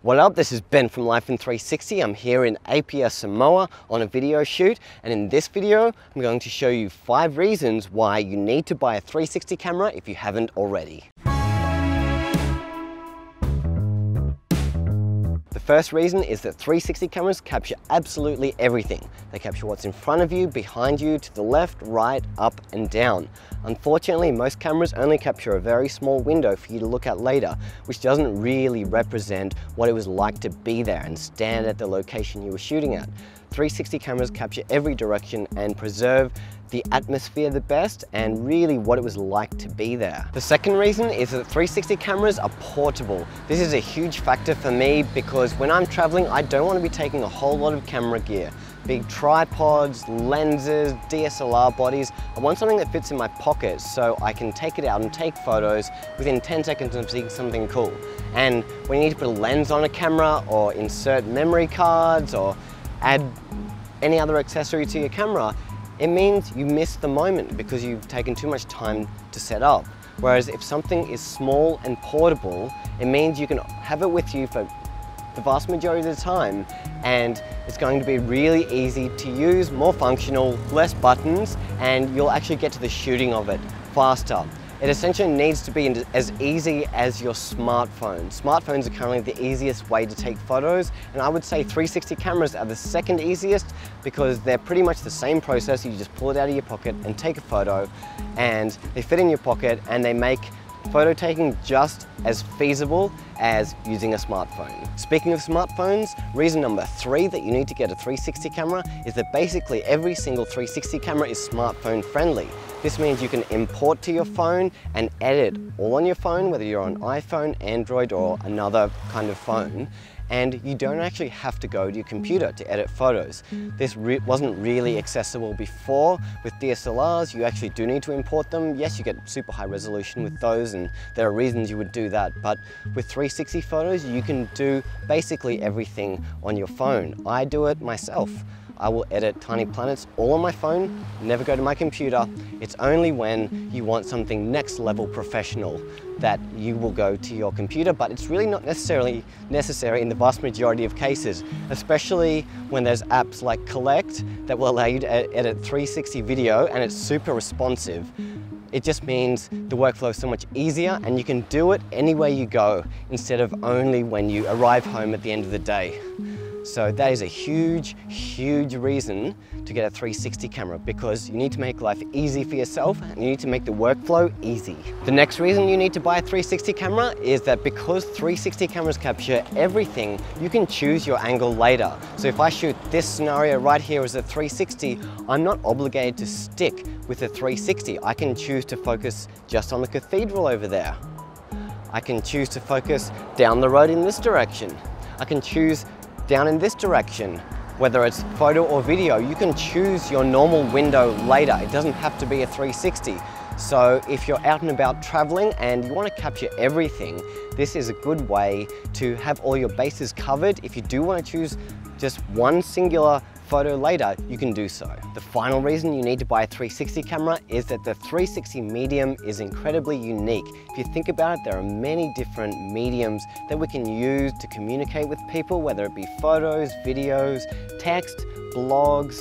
What up, this is Ben from Life in 360. I'm here in Apia, Samoa on a video shoot, and in this video I'm going to show you 5 reasons why you need to buy a 360 camera if you haven't already. The first reason is that 360 cameras capture absolutely everything. They capture what's in front of you, behind you, to the left, right, up and down. Unfortunately, most cameras only capture a very small window for you to look at later, which doesn't really represent what it was like to be there and stand at the location you were shooting at. 360 cameras capture every direction and preserve the atmosphere the best and really what it was like to be there. The second reason is that 360 cameras are portable. This is a huge factor for me because when I'm traveling, I don't want to be taking a whole lot of camera gear. Big tripods, lenses, DSLR bodies. I want something that fits in my pocket so I can take it out and take photos within 10 seconds of seeing something cool. And when you need to put a lens on a camera or insert memory cards or add any other accessory to your camera, it means you miss the moment because you've taken too much time to set up. Whereas if something is small and portable, it means you can have it with you for the vast majority of the time, and it's going to be really easy to use, more functional, less buttons, and you'll actually get to the shooting of it faster. It essentially needs to be as easy as your smartphone. Smartphones are currently the easiest way to take photos, and I would say 360 cameras are the second easiest because they're pretty much the same process. You just pull it out of your pocket and take a photo, and they fit in your pocket and they make photo taking just as feasible as using a smartphone. Speaking of smartphones, reason number 3 that you need to get a 360 camera is that basically every single 360 camera is smartphone friendly. This means you can import to your phone and edit all on your phone, whether you're on iPhone, Android or another kind of phone. And you don't actually have to go to your computer to edit photos. This wasn't really accessible before. With DSLRs, you actually do need to import them. Yes, you get super high resolution with those, and there are reasons you would do that. But with 360 photos, you can do basically everything on your phone. I do it myself. I will edit tiny planets all on my phone, never go to my computer. It's only when you want something next level professional that you will go to your computer, but it's really not necessarily necessary in the vast majority of cases, especially when there's apps like Collect that will allow you to edit 360 video and it's super responsive. It just means the workflow is so much easier and you can do it anywhere you go instead of only when you arrive home at the end of the day. So that is a huge, huge reason to get a 360 camera because you need to make life easy for yourself and you need to make the workflow easy. The next reason you need to buy a 360 camera is that because 360 cameras capture everything, you can choose your angle later. So if I shoot this scenario right here as a 360, I'm not obligated to stick with a 360. I can choose to focus just on the cathedral over there. I can choose to focus down the road in this direction. I can choose down in this direction. Whether it's photo or video, you can choose your normal window later. It doesn't have to be a 360. So if you're out and about traveling and you want to capture everything, this is a good way to have all your bases covered. If you do want to choose just one singular photo later, you can do so. The final reason you need to buy a 360 camera is that the 360 medium is incredibly unique. If you think about it, there are many different mediums that we can use to communicate with people, whether it be photos, videos, text, blogs,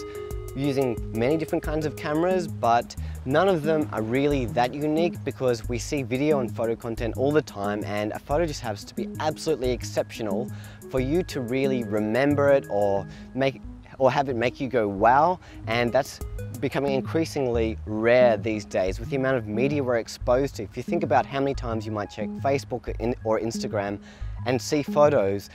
using many different kinds of cameras, but none of them are really that unique because we see video and photo content all the time, and a photo just has to be absolutely exceptional for you to really remember it or have it make you go wow, and that's becoming increasingly rare these days with the amount of media we're exposed to. If you think about how many times you might check Facebook or Instagram and see photos,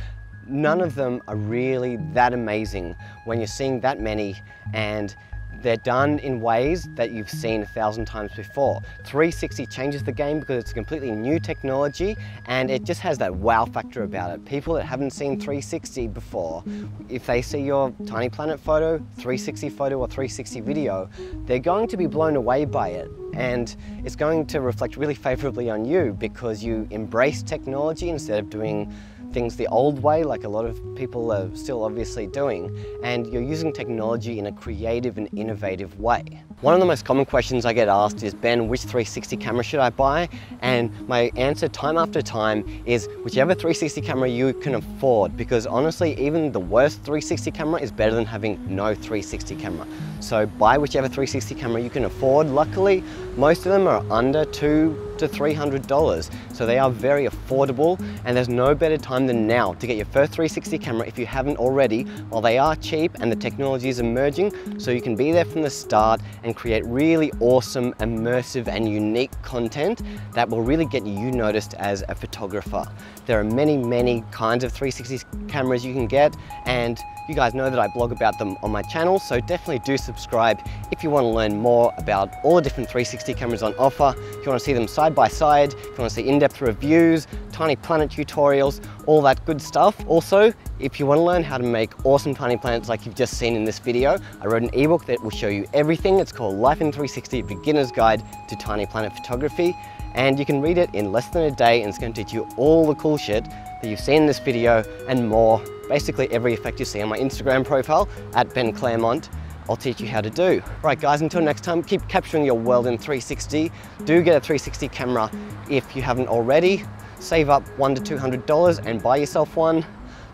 none of them are really that amazing when you're seeing that many and they're done in ways that you've seen 1,000 times before. 360 changes the game because it's a completely new technology and it just has that wow factor about it. People that haven't seen 360 before, if they see your tiny planet photo, 360 photo or 360 video, they're going to be blown away by it. And it's going to reflect really favorably on you because you embrace technology instead of doing things the old way, like a lot of people are still obviously doing, and you're using technology in a creative and innovative way. One of the most common questions I get asked is, Ben, which 360 camera should I buy? And my answer time after time is whichever 360 camera you can afford, because honestly, even the worst 360 camera is better than having no 360 camera. So buy whichever 360 camera you can afford. Luckily, most of them are under $200 to $300, so they are very affordable, and there's no better time than now to get your first 360 camera if you haven't already, while they are cheap and the technology is emerging, so you can be there from the start and create really awesome, immersive and unique content that will really get you noticed as a photographer. There are many kinds of 360 cameras you can get, and you guys know that I blog about them on my channel, so definitely do subscribe if you want to learn more about all the different 360 cameras on offer. If you want to see them side by side, if you want to see in-depth reviews, tiny planet tutorials, all that good stuff. Also, if you want to learn how to make awesome tiny planets like you've just seen in this video, I wrote an ebook that will show you everything. It's called Life in 360 Beginner's Guide to Tiny Planet Photography, and you can read it in less than a day, and it's going to teach you all the cool shit that you've seen in this video and more. Basically every effect you see on my Instagram profile at Ben Claremont, I'll teach you how to do. Right guys, until next time, keep capturing your world in 360. Do get a 360 camera if you haven't already. Save up $100 to $200 and buy yourself one.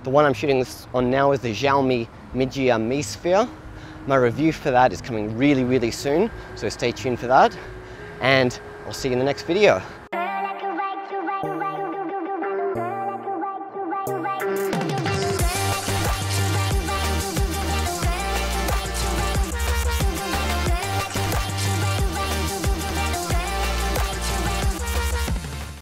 The one I'm shooting this on now is the Xiaomi Mijia Mi Sphere. My review for that is coming really soon, so stay tuned for that. And I'll see you in the next video.